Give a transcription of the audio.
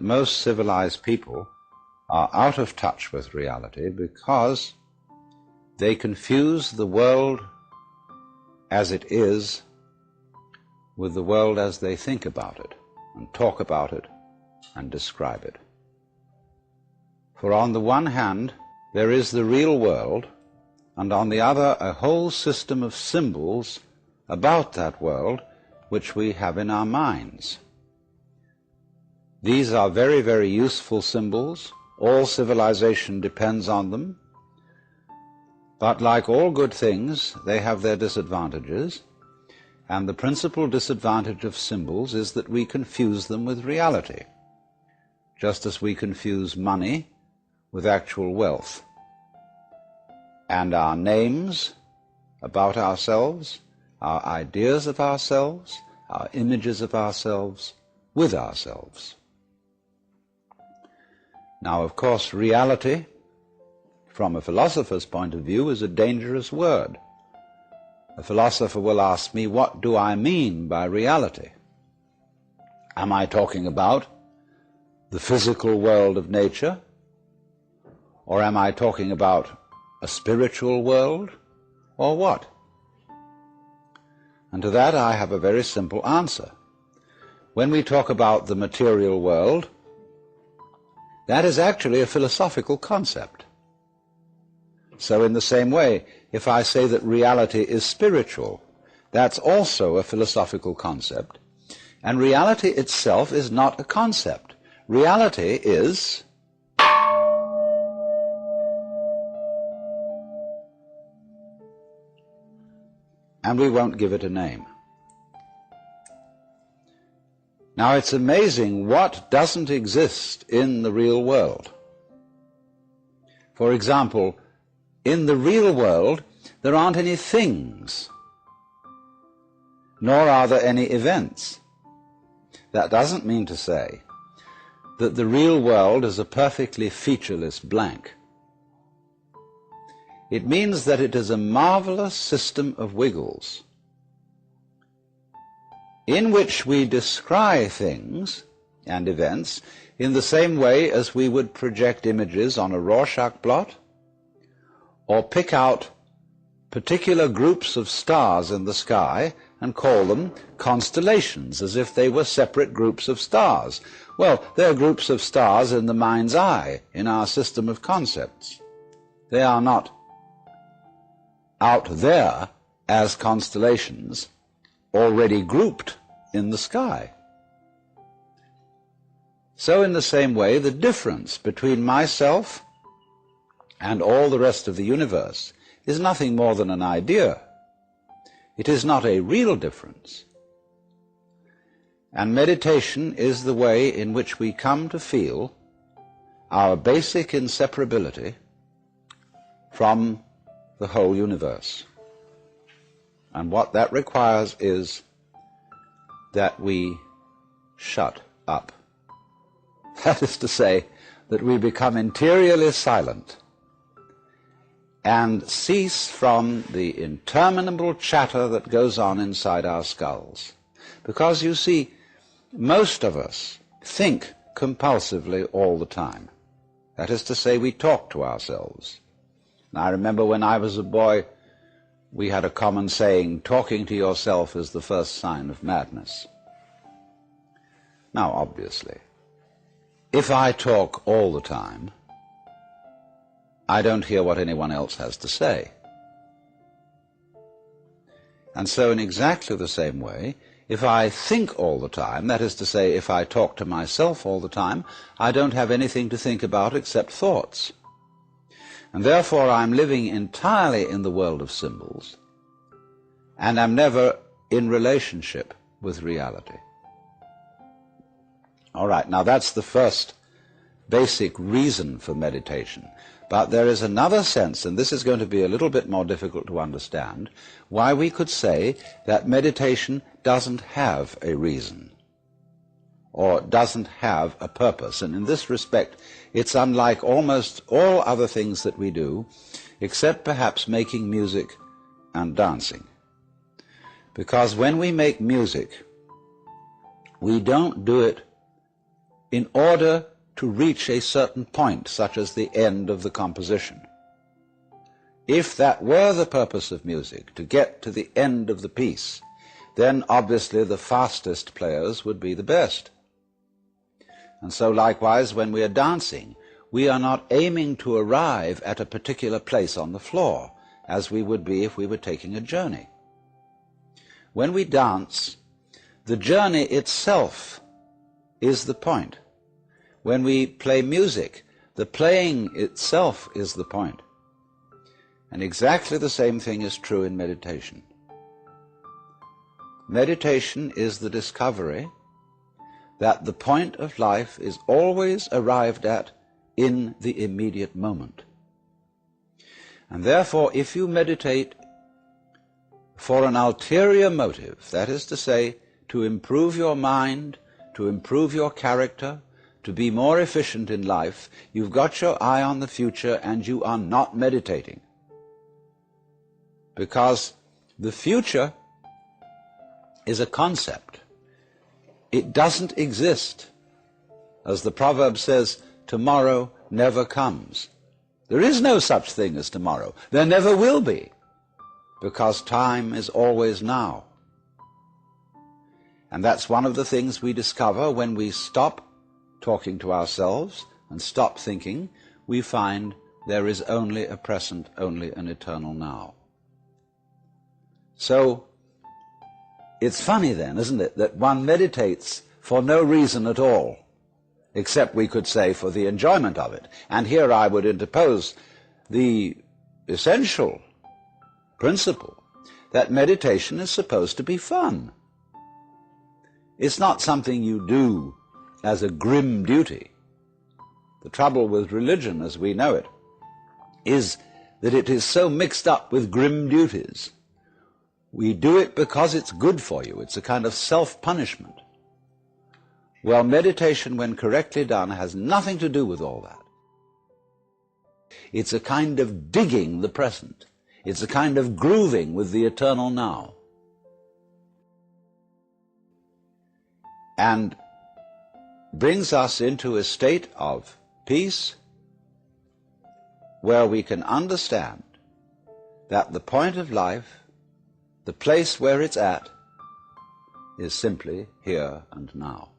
most civilized people are out of touch with reality because they confuse the world as it is with the world as they think about it and talk about it and describe it. For on the one hand, there is the real world, and on the other, a whole system of symbols about that world which we have in our minds. These are very, very useful symbols. All civilization depends on them. But like all good things, they have their disadvantages, and the principal disadvantage of symbols is that we confuse them with reality, just as we confuse money with actual wealth, and our names about ourselves, our ideas of ourselves, our images of ourselves with ourselves. Now, of course, reality, from a philosopher's point of view, is a dangerous word. A philosopher will ask me, what do I mean by reality? Am I talking about the physical world of nature? Or am I talking about a spiritual world? Or what? And to that I have a very simple answer. When we talk about the material world, that is actually a philosophical concept. So in the same way, if I say that reality is spiritual, that's also a philosophical concept. And reality itself is not a concept. Reality is and we won't give it a name. Now, it's amazing what doesn't exist in the real world. For example, in the real world, there aren't any things, nor are there any events. That doesn't mean to say that the real world is a perfectly featureless blank. It means that it is a marvelous system of wiggles in which we descry things and events in the same way as we would project images on a Rorschach blot, or pick out particular groups of stars in the sky and call them constellations, as if they were separate groups of stars. Well, they're groups of stars in the mind's eye, in our system of concepts. They are not out there as constellations already grouped in the sky. So in the same way, the difference between myself and all the rest of the universe is nothing more than an idea. It is not a real difference. And meditation is the way in which we come to feel our basic inseparability from the whole universe. And what that requires is that we shut up. That is to say, that we become interiorly silent and cease from the interminable chatter that goes on inside our skulls. Because, you see, most of us think compulsively all the time. That is to say, we talk to ourselves. And I remember when I was a boy, we had a common saying, talking to yourself is the first sign of madness. Now, obviously, if I talk all the time, I don't hear what anyone else has to say. And so in exactly the same way, if I think all the time, that is to say, if I talk to myself all the time, I don't have anything to think about except thoughts. And therefore I'm living entirely in the world of symbols, and I'm never in relationship with reality. All right, now that's the first basic reason for meditation. But there is another sense, and this is going to be a little bit more difficult to understand, why we could say that meditation doesn't have a reason, or doesn't have a purpose. And in this respect, it's unlike almost all other things that we do, except perhaps making music and dancing. Because when we make music, we don't do it in order to reach a certain point, such as the end of the composition. If that were the purpose of music, to get to the end of the piece, then obviously the fastest players would be the best. And so likewise, when we are dancing, we are not aiming to arrive at a particular place on the floor, as we would be if we were taking a journey. When we dance, the journey itself is the point. When we play music, the playing itself is the point. And exactly the same thing is true in meditation. Meditation is the discovery that the point of life is always arrived at in the immediate moment. And therefore, if you meditate for an ulterior motive, that is to say, to improve your mind, to improve your character, to be more efficient in life, you've got your eye on the future and you are not meditating. Because the future is a concept. It doesn't exist. As the proverb says, tomorrow never comes. There is no such thing as tomorrow. There never will be, because time is always now. And that's one of the things we discover when we stop talking to ourselves and stop thinking. We find there is only a present, only an eternal now. So, it's funny then, isn't it, that one meditates for no reason at all, except we could say for the enjoyment of it. And here I would interpose the essential principle that meditation is supposed to be fun. It's not something you do as a grim duty. The trouble with religion, as we know it, is that it is so mixed up with grim duties. We do it because it's good for you. It's a kind of self-punishment. Well, meditation, when correctly done, has nothing to do with all that. It's a kind of digging the present. It's a kind of grooving with the eternal now. And brings us into a state of peace where we can understand that the point of life, the place where it's at, is simply here and now.